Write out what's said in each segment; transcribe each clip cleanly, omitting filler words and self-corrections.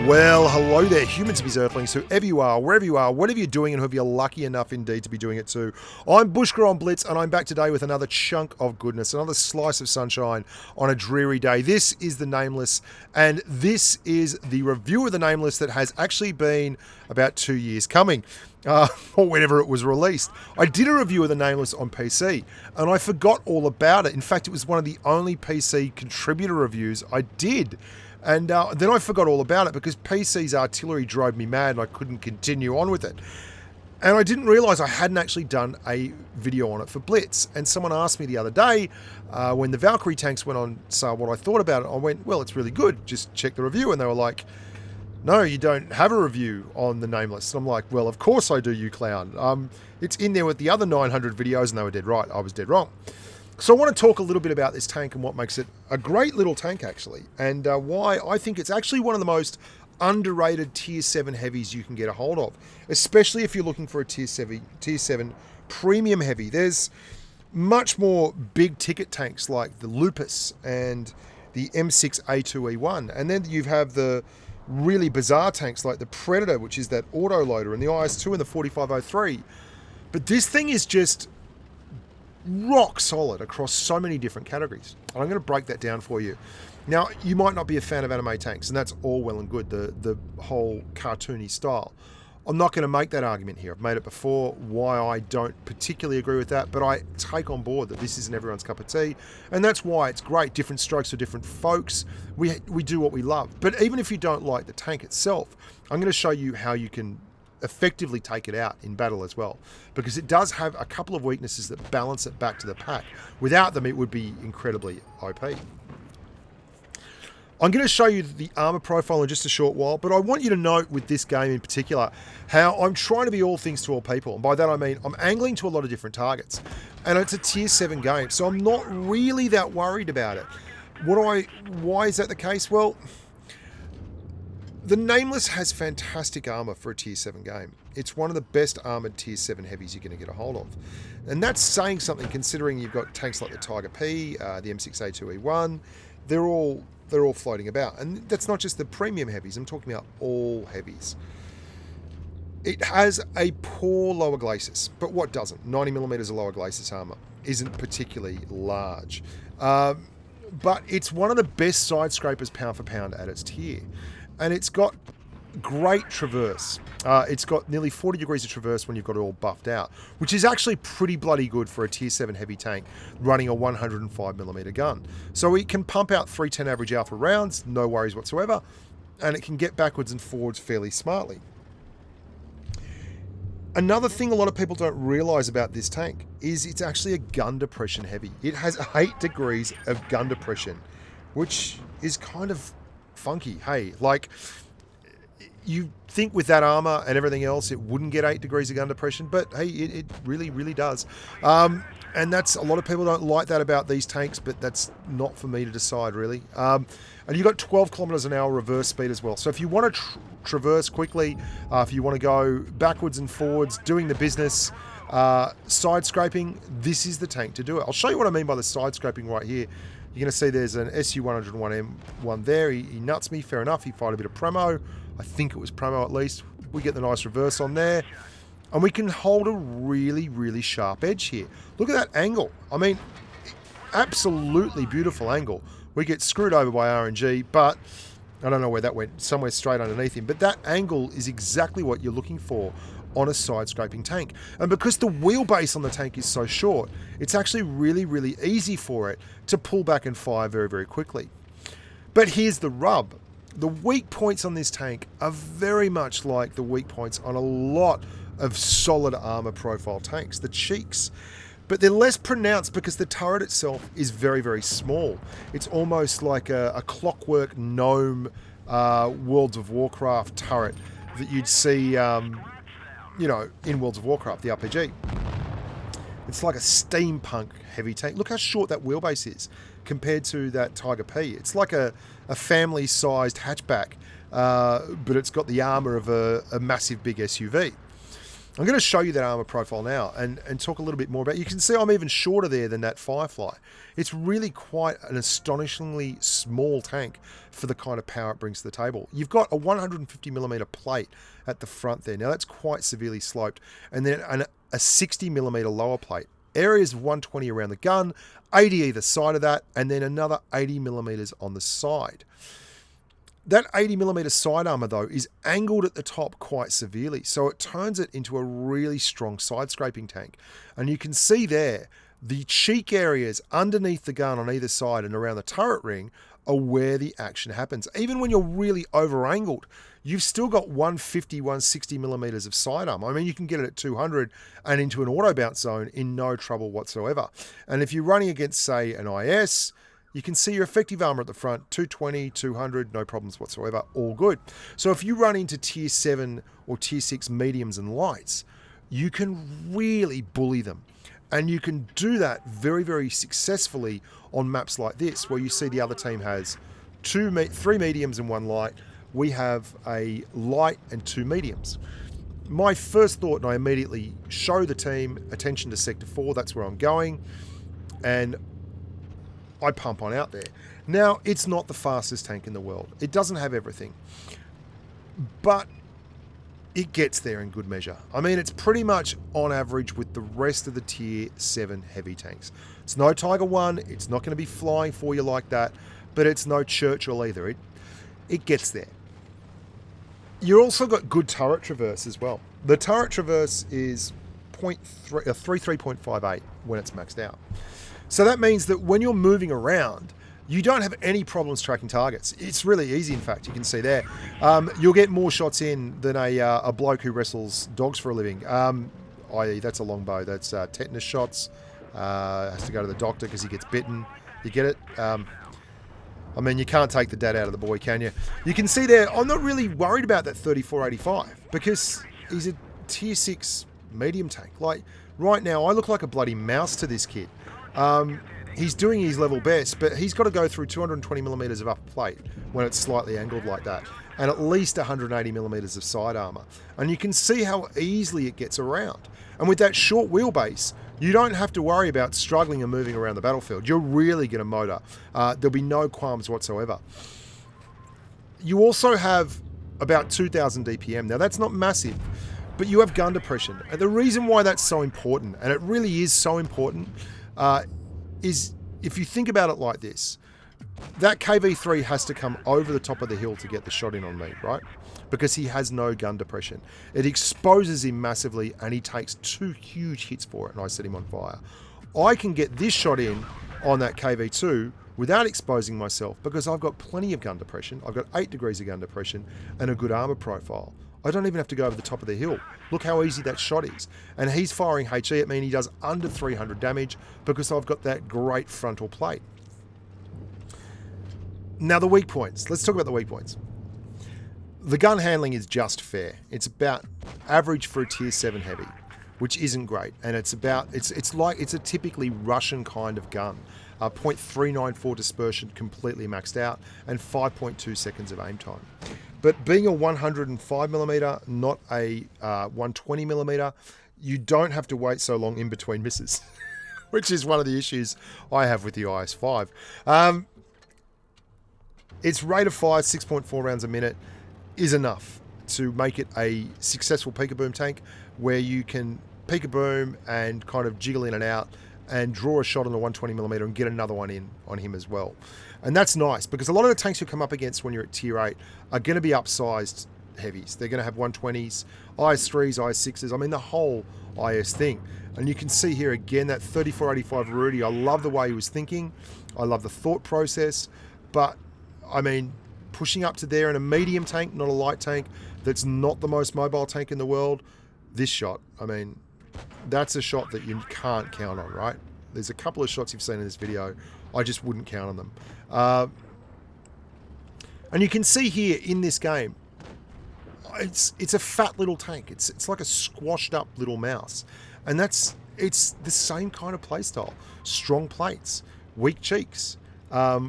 Well, hello there, humans, bees, earthlings, whoever you are, wherever you are, whatever you're doing, and whoever you're lucky enough indeed to be doing it too. I'm Bushka on Blitz, and I'm back today with another chunk of goodness, another slice of sunshine on a dreary day. This is the Nameless, and this is the review of the Nameless that has actually been about 2 years coming. Or whenever it was released. I did a review of the Nameless on PC, and I forgot all about it. In fact, it was one of the only PC contributor reviews I did. And then I forgot all about it because PC's artillery drove me mad and I couldn't continue on with it. And I didn't realise I hadn't actually done a video on it for Blitz. And someone asked me the other day, when the Valkyrie tanks went on sale, what I thought about it. I went, well, it's really good. Just check the review. And they were like, no, you don't have a review on the Nameless. And I'm like, well, of course I do, you clown. It's in there with the other 900 videos, and they were dead right. I was dead wrong. So I want to talk a little bit about this tank and what makes it a great little tank, actually, and why I think it's actually one of the most underrated Tier 7 heavies you can get a hold of, especially if you're looking for a Tier 7 premium heavy. There's much more big-ticket tanks like the Lupus and the M6A2E1, and then you have the really bizarre tanks like the Predator, which is that auto-loader, and the IS-2 and the 4503. But this thing is just rock solid across so many different categories. And I'm going to break that down for you. Now, you might not be a fan of anime tanks, and that's all well and good, the whole cartoony style. I'm not going to make that argument here. I've made it before, why I don't particularly agree with that, but I take on board that this isn't everyone's cup of tea, and that's why it's great. Different strokes for different folks. We do what we love. But even if you don't like the tank itself, I'm going to show you how you can effectively take it out in battle as well, because it does have a couple of weaknesses that balance it back to the pack. Without them, it would be incredibly OP. I'm going to show you the armor profile in just a short while, but I want you to note with this game in particular how I'm trying to be all things to all people. And by that I mean I'm angling to a lot of different targets. And it's a Tier 7 game, so I'm not really that worried about it. Why is that the case? Well, the Nameless has fantastic armor for a Tier 7 game. It's one of the best armored Tier 7 heavies you're going to get a hold of. And that's saying something considering you've got tanks like the Tiger P, the M6A2E1. They're all floating about. And that's not just the premium heavies. I'm talking about all heavies. It has a poor lower glacis, but what doesn't? 90mm of lower glacis armor isn't particularly large. But it's one of the best side scrapers pound for pound at its tier. And it's got great traverse. It's got nearly 40 degrees of traverse when you've got it all buffed out, which is actually pretty bloody good for a Tier 7 heavy tank running a 105mm gun. So it can pump out 310 average alpha rounds, no worries whatsoever, and it can get backwards and forwards fairly smartly. Another thing a lot of people don't realise about this tank is it's actually a gun depression heavy. It has 8 degrees of gun depression, which is kind of funky. Hey, like, you think with that armor and everything else it wouldn't get 8 degrees of gun depression, but hey, it really, really does. And that's, a lot of people don't like that about these tanks, but that's not for me to decide, really. And you've got 12 kilometers an hour reverse speed as well. So if you want to traverse quickly, if you want to go backwards and forwards, doing the business, side scraping, this is the tank to do it. I'll show you what I mean by the side scraping right here. You're going to see there's an SU-101M1 there. He nuts me, fair enough. He fired a bit of Premo. I think it was Premo at least. We get the nice reverse on there. And we can hold a really, really sharp edge here. Look at that angle. I mean, absolutely beautiful angle. We get screwed over by RNG, but I don't know where that went. Somewhere straight underneath him. But that angle is exactly what you're looking for on a side scraping tank. And because the wheelbase on the tank is so short, it's actually really, really easy for it to pull back and fire very, very quickly. But here's the rub. The weak points on this tank are very much like the weak points on a lot of solid armor profile tanks, the cheeks. But they're less pronounced because the turret itself is very, very small. It's almost like a clockwork gnome World of Warcraft turret that you'd see you know, in World of Warcraft, the RPG. It's like a steampunk heavy tank. Look how short that wheelbase is compared to that Tiger P. It's like a family-sized hatchback, but it's got the armor of a massive big SUV. I'm going to show you that armor profile now and talk a little bit more about it. You can see I'm even shorter there than that Firefly. It's really quite an astonishingly small tank for the kind of power it brings to the table. You've got a 150mm plate at the front there. Now that's quite severely sloped. And then a 60mm lower plate. Areas of 120 around the gun, 80 either side of that, and then another 80mm on the side. That 80mm side armor, though, is angled at the top quite severely, so it turns it into a really strong side-scraping tank. And you can see there, the cheek areas underneath the gun on either side and around the turret ring are where the action happens. Even when you're really over-angled, you've still got 150, 160mm of side armor. I mean, you can get it at 200 and into an auto-bounce zone in no trouble whatsoever. And if you're running against, say, an IS... you can see your effective armor at the front, 220, 200, no problems whatsoever, all good. So if you run into tier 7 or tier 6 mediums and lights, you can really bully them. And you can do that very, very successfully on maps like this, where you see the other team has 3 mediums and 1 light. We have a light and 2 mediums. My first thought, and I immediately show the team, attention to Sector 4, that's where I'm going. And I pump on out there. Now, it's not the fastest tank in the world. It doesn't have everything. But it gets there in good measure. I mean, it's pretty much on average with the rest of the tier 7 heavy tanks. It's no Tiger 1. It's not going to be flying for you like that. But it's no Churchill either. It gets there. You also got good turret traverse as well. The turret traverse is 33.58 when it's maxed out. So that means that when you're moving around, you don't have any problems tracking targets. It's really easy, in fact. You can see there. You'll get more shots in than a bloke who wrestles dogs for a living. I.e., that's a longbow. That's tetanus shots. Has to go to the doctor because he gets bitten. You get it? I mean, you can't take the dad out of the boy, can you? You can see there, I'm not really worried about that 3485 because he's a tier 6 medium tank. Like, right now, I look like a bloody mouse to this kid. He's doing his level best, but he's got to go through 220mm of upper plate when it's slightly angled like that, and at least 180mm of side armor. And you can see how easily it gets around. And with that short wheelbase, you don't have to worry about struggling and moving around the battlefield. You're really going to motor. There'll be no qualms whatsoever. You also have about 2,000 DPM. Now, that's not massive, but you have gun depression. And the reason why that's so important, and it really is so important, is if you think about it like this, that KV3 has to come over the top of the hill to get the shot in on me, right? Because he has no gun depression. It exposes him massively and he takes 2 huge hits for it and I set him on fire. I can get this shot in on that KV2 without exposing myself because I've got plenty of gun depression. I've got 8 degrees of gun depression and a good armor profile. I don't even have to go over the top of the hill. Look how easy that shot is. And he's firing HE at me and he does under 300 damage because I've got that great frontal plate. Now the weak points. Let's talk about the weak points. The gun handling is just fair. It's about average for a tier 7 heavy, which isn't great. And it's a typically Russian kind of gun. 0.394 dispersion completely maxed out and 5.2 seconds of aim time. But being a 105mm, not a 120mm, you don't have to wait so long in between misses, which is one of the issues I have with the IS-5. Its rate of fire, 6.4 rounds a minute, is enough to make it a successful peek-a-boom tank where you can peek-a-boom and kind of jiggle in and out and draw a shot on the 120mm and get another one in on him as well. And that's nice because a lot of the tanks you come up against when you're at tier 8 are going to be upsized heavies. They're going to have 120s, IS-3s, IS-6s, I mean the whole IS thing. And you can see here again that 3485 Rudy, I love the way he was thinking, I love the thought process, but I mean pushing up to there in a medium tank, not a light tank, that's not the most mobile tank in the world, this shot, I mean, that's a shot that you can't count on, right? There's a couple of shots you've seen in this video, I just wouldn't count on them. And you can see here in this game, it's a fat little tank. It's like a squashed up little mouse. And it's the same kind of playstyle. Strong plates, weak cheeks,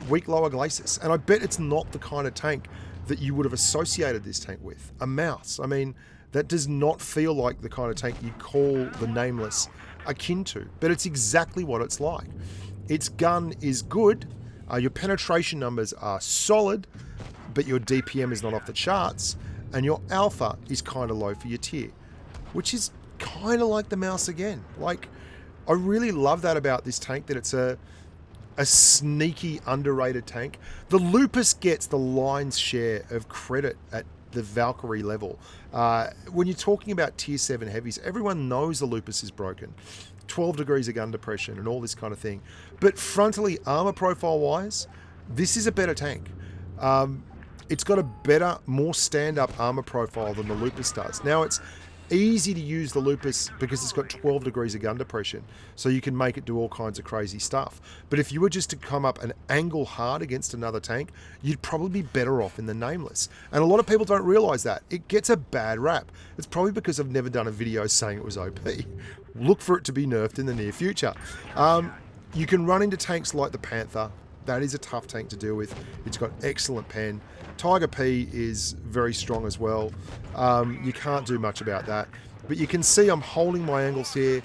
weak lower glacis. And I bet it's not the kind of tank that you would have associated this tank with. A mouse. I mean, That does not feel like the kind of tank you call the Nameless akin to, but it's exactly what it's like. Its gun is good, your penetration numbers are solid, but your DPM is not off the charts, and your alpha is kind of low for your tier, which is kind of like the Mouse again. Like, I really love that about this tank, that it's a sneaky, underrated tank. The Lupus gets the lion's share of credit at the Valkyrie level. When you're talking about tier 7 heavies, everyone knows the Lupus is broken. 12 degrees of gun depression and all this kind of thing. But frontally, armor profile wise, this is a better tank. It's got a better, more stand-up armor profile than the Lupus does. Now, it's easy to use the Lupus because it's got 12 degrees of gun depression, so you can make it do all kinds of crazy stuff. But if you were just to come up and angle hard against another tank, you'd probably be better off in the Nameless. And a lot of people don't realize that. It gets a bad rap. It's probably because I've never done a video saying it was OP. Look for it to be nerfed in the near future. You can run into tanks like the Panther. That is a tough tank to deal with. It's got excellent pen. Tiger P is very strong as well. You can't do much about that. But you can see I'm holding my angles here.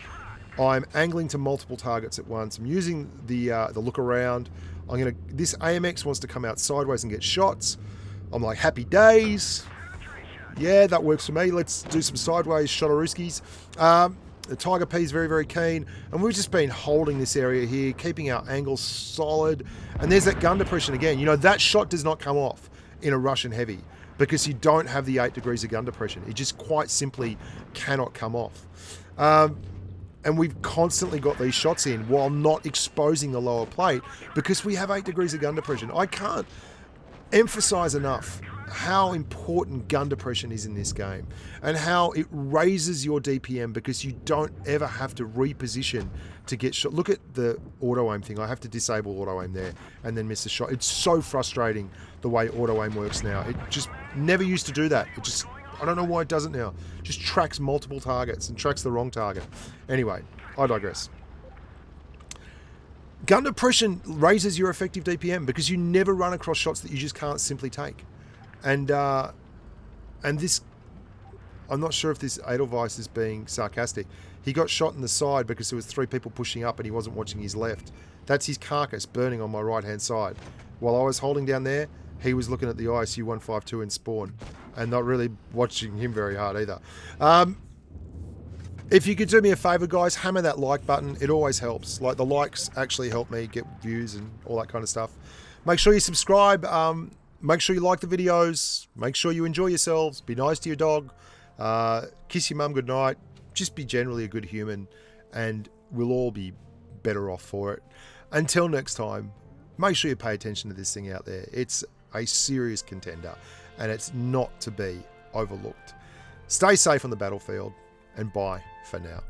I'm angling to multiple targets at once. I'm using the look around. This AMX wants to come out sideways and get shots. I'm like, happy days. Yeah, that works for me. Let's do some sideways shot-a-rooskies. The Tiger P is very, very keen. And we've just been holding this area here, keeping our angles solid. And there's that gun depression again. You know, that shot does not come off in a Russian heavy because you don't have the 8 degrees of gun depression. It just quite simply cannot come off. And we've constantly got these shots in while not exposing the lower plate because we have 8 degrees of gun depression. I can't emphasize enough how important gun depression is in this game and how it raises your DPM because you don't ever have to reposition to get shot. Look at the auto aim thing. I have to disable auto aim there and then miss a shot. It's so frustrating the way auto aim works now. It just never used to do that. I don't know why it does it now. It just tracks multiple targets and tracks the wrong target. Anyway, I digress. Gun depression raises your effective DPM because you never run across shots that you just can't simply take. And this, I'm not sure if this Edelweiss is being sarcastic. He got shot in the side because there was 3 people pushing up and he wasn't watching his left. That's his carcass burning on my right-hand side. While I was holding down there, he was looking at the ISU 152 in spawn and not really watching him very hard either. If you could do me a favor, guys, hammer that like button. It always helps. Like, the likes actually help me get views and all that kind of stuff. Make sure you subscribe. Make sure you like the videos. Make sure you enjoy yourselves. Be nice to your dog. Kiss your mum goodnight. Just be generally a good human, and we'll all be better off for it. Until next time, make sure you pay attention to this thing out there. It's a serious contender, and it's not to be overlooked. Stay safe on the battlefield, and bye for now.